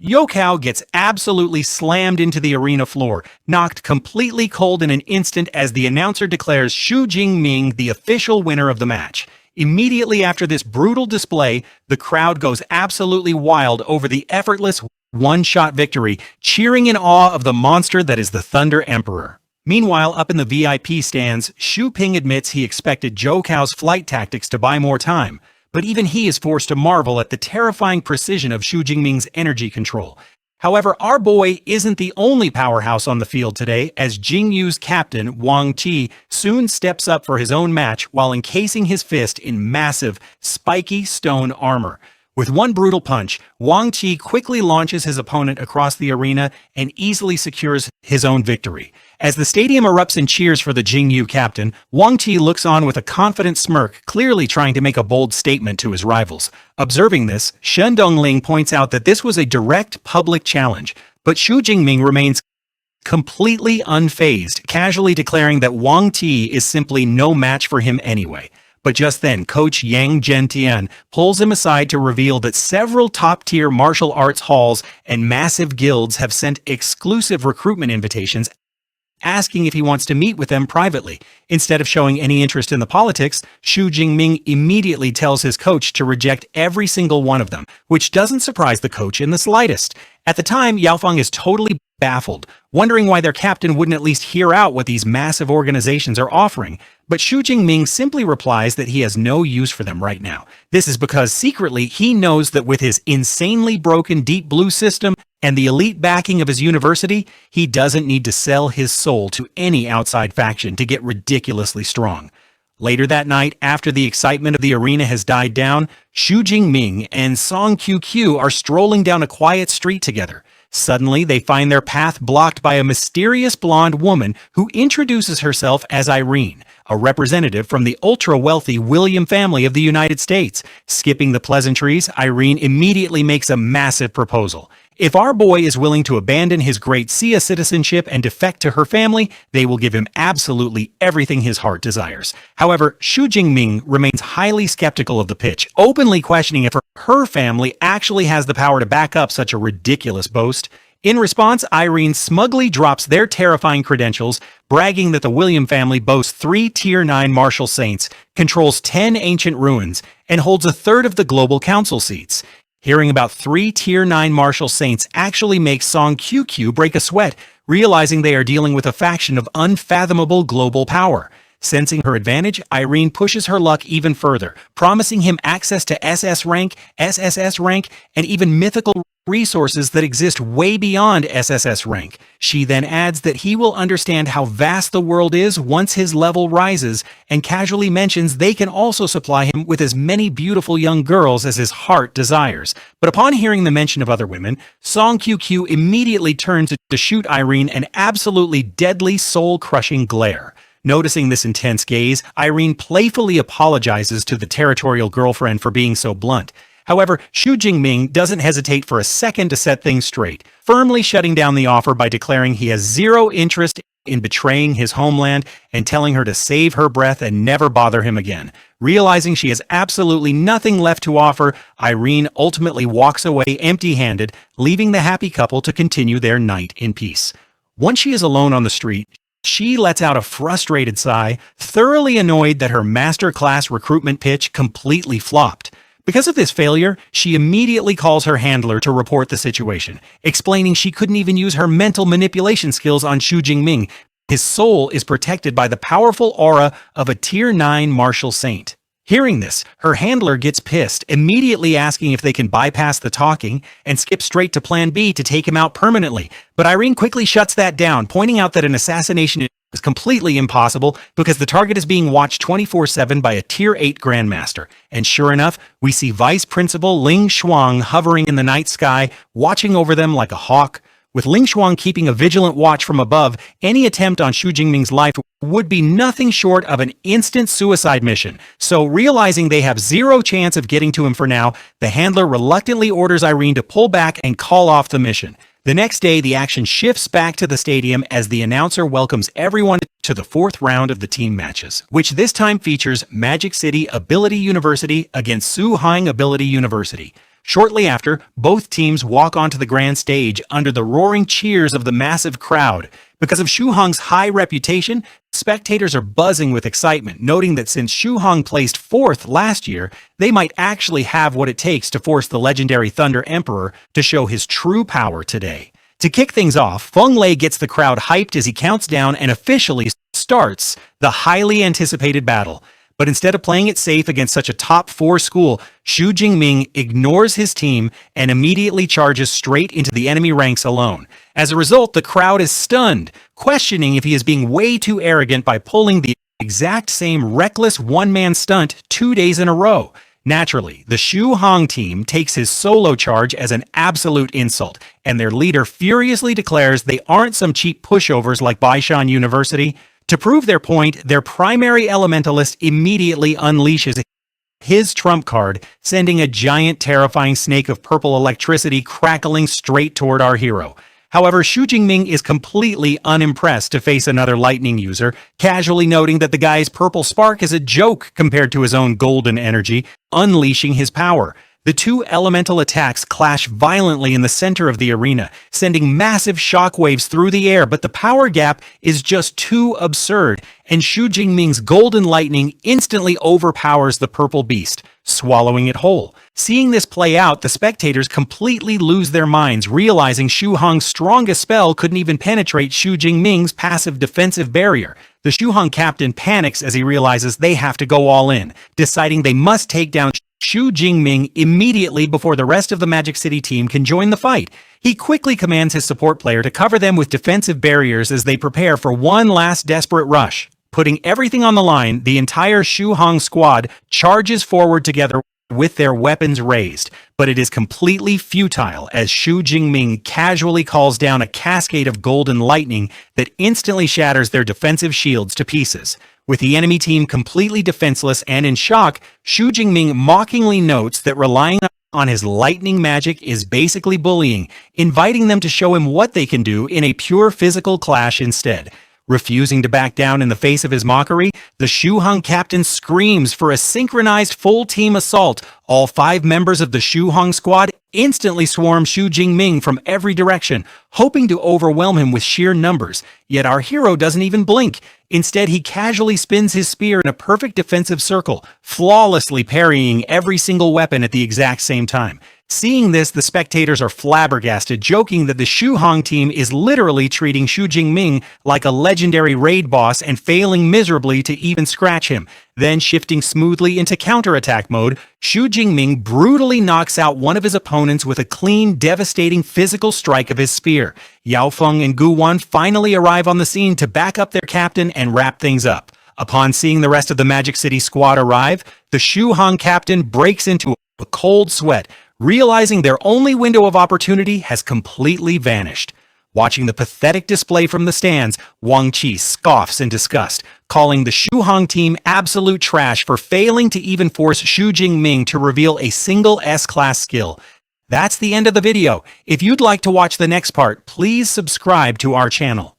Yokao gets absolutely slammed into the arena floor, knocked completely cold in an instant as the announcer declares Xu Jingming the official winner of the match. Immediately after this brutal display, the crowd goes absolutely wild over the effortless one-shot victory, cheering in awe of the monster that is the Thunder Emperor. Meanwhile, up in the VIP stands, Xu Ping admits he expected Zhou Cao's flight tactics to buy more time, but even he is forced to marvel at the terrifying precision of Xu Jingming's energy control. However, our boy isn't the only powerhouse on the field today, as Jingyu's captain, Wang Qi, soon steps up for his own match while encasing his fist in massive, spiky stone armor. With one brutal punch, Wang Qi quickly launches his opponent across the arena and easily secures his own victory. As the stadium erupts in cheers for the Jingyu captain, Wang Qi looks on with a confident smirk, clearly trying to make a bold statement to his rivals. Observing this, Shen Dongling points out that this was a direct public challenge, but Xu Jingming remains completely unfazed, casually declaring that Wang Qi is simply no match for him anyway. But just then, coach Yang Zhentian pulls him aside to reveal that several top-tier martial arts halls and massive guilds have sent exclusive recruitment invitations asking if he wants to meet with them privately. Instead of showing any interest in the politics, Xu Jingming immediately tells his coach to reject every single one of them, which doesn't surprise the coach in the slightest. At the time, Yaofeng is totally baffled, wondering why their captain wouldn't at least hear out what these massive organizations are offering. But Xu Jingming simply replies that he has no use for them right now. This is because secretly he knows that with his insanely broken Deep Blue system and the elite backing of his university, he doesn't need to sell his soul to any outside faction to get ridiculously strong. Later that night, after the excitement of the arena has died down, Xu Jingming and Song QQ are strolling down a quiet street together. Suddenly, they find their path blocked by a mysterious blonde woman who introduces herself as Irene, a representative from the ultra-wealthy William family of the United States. Skipping the pleasantries, Irene immediately makes a massive proposal. If our boy is willing to abandon his great Sia citizenship and defect to her family, they will give him absolutely everything his heart desires. However, Xu Jingming remains highly skeptical of the pitch, openly questioning if her family actually has the power to back up such a ridiculous boast. In response, Irene smugly drops their terrifying credentials, bragging that the William family boasts 3 Tier 9 martial saints, controls 10 ancient ruins, and holds a third of the global council seats. Hearing about 3 Tier 9 martial saints actually makes Song QQ break a sweat, realizing they are dealing with a faction of unfathomable global power. Sensing her advantage, Irene pushes her luck even further, promising him access to SS rank, SSS rank, and even mythical resources that exist way beyond SSS rank. She then adds that he will understand how vast the world is once his level rises, and casually mentions they can also supply him with as many beautiful young girls as his heart desires. But upon hearing the mention of other women, Song QQ immediately turns to shoot Irene an absolutely deadly soul-crushing glare. Noticing this intense gaze, Irene playfully apologizes to the territorial girlfriend for being so blunt. However, Xu Jingming doesn't hesitate for a second to set things straight, firmly shutting down the offer by declaring he has zero interest in betraying his homeland and telling her to save her breath and never bother him again. Realizing she has absolutely nothing left to offer, Irene ultimately walks away empty-handed, leaving the happy couple to continue their night in peace. Once she is alone on the street, she lets out a frustrated sigh, thoroughly annoyed that her master-class recruitment pitch completely flopped. Because of this failure, she immediately calls her handler to report the situation, explaining she couldn't even use her mental manipulation skills on Xu Jingming. His soul is protected by the powerful aura of a Tier 9 martial saint. Hearing this, her handler gets pissed, immediately asking if they can bypass the talking and skip straight to Plan B to take him out permanently. But Irene quickly shuts that down, pointing out that an assassination is completely impossible because the target is being watched 24/7 by a Tier 8 Grandmaster. And sure enough, we see Vice Principal Ling Shuang hovering in the night sky, watching over them like a hawk. With Ling Shuang keeping a vigilant watch from above, any attempt on Xu Jingming's life would be nothing short of an instant suicide mission. So, realizing they have zero chance of getting to him for now, the handler reluctantly orders Irene to pull back and call off the mission. The next day, the action shifts back to the stadium as the announcer welcomes everyone to the 4th round of the team matches, which this time features Magic City Ability University against Suhaing Ability University. Shortly after, both teams walk onto the grand stage under the roaring cheers of the massive crowd. Because of Shu Hong's high reputation, spectators are buzzing with excitement, noting that since Shu Hong placed fourth last year, they might actually have what it takes to force the legendary Thunder Emperor to show his true power today. To kick things off, Feng Lei gets the crowd hyped as he counts down and officially starts the highly anticipated battle. But instead of playing it safe against such a top 4 school, Xu Jingming ignores his team and immediately charges straight into the enemy ranks alone. As a result, the crowd is stunned, questioning if he is being way too arrogant by pulling the exact same reckless one-man stunt 2 days in a row. Naturally, the Shu Hong team takes his solo charge as an absolute insult, and their leader furiously declares they aren't some cheap pushovers like Baishan University. To prove their point, their primary elementalist immediately unleashes his trump card, sending a giant terrifying snake of purple electricity crackling straight toward our hero. However, Xu Jingming is completely unimpressed to face another lightning user, casually noting that the guy's purple spark is a joke compared to his own golden energy, unleashing his power. The two elemental attacks clash violently in the center of the arena, sending massive shockwaves through the air, but the power gap is just too absurd, and Xu Jingming's golden lightning instantly overpowers the purple beast, swallowing it whole. Seeing this play out, the spectators completely lose their minds, realizing Shu Hong's strongest spell couldn't even penetrate Xu Jingming's passive defensive barrier. The Shu Hong captain panics as he realizes they have to go all in, deciding they must take down Xu Jingming immediately before the rest of the Magic City team can join the fight. He quickly commands his support player to cover them with defensive barriers as they prepare for one last desperate rush. Putting everything on the line, the entire Shu Hong squad charges forward together with their weapons raised, but it is completely futile as Xu Jingming casually calls down a cascade of golden lightning that instantly shatters their defensive shields to pieces. With the enemy team completely defenseless and in shock, Xu Jingming mockingly notes that relying on his lightning magic is basically bullying, inviting them to show him what they can do in a pure physical clash instead. Refusing to back down in the face of his mockery, the Shu Hong captain screams for a synchronized full-team assault. All 5 members of the Shu Hong squad instantly swarm Xu Jingming from every direction, hoping to overwhelm him with sheer numbers. Yet our hero doesn't even blink. Instead, he casually spins his spear in a perfect defensive circle, flawlessly parrying every single weapon at the exact same time. Seeing this, the spectators are flabbergasted, joking that the Shu Hong team is literally treating Xu Jingming like a legendary raid boss and failing miserably to even scratch him. Then, shifting smoothly into counterattack mode, Xu Jingming brutally knocks out one of his opponents with a clean, devastating physical strike of his spear. Yao Feng and Gu Wan finally arrive on the scene to back up their captain and wrap things up. Upon seeing the rest of the Magic City squad arrive, the Shu Hong captain breaks into a cold sweat, realizing their only window of opportunity has completely vanished. Watching the pathetic display from the stands, Wang Qi scoffs in disgust, calling the Shu Hong team absolute trash for failing to even force Xu Jingming to reveal a single S-class skill. That's the end of the video. If you'd like to watch the next part, please subscribe to our channel.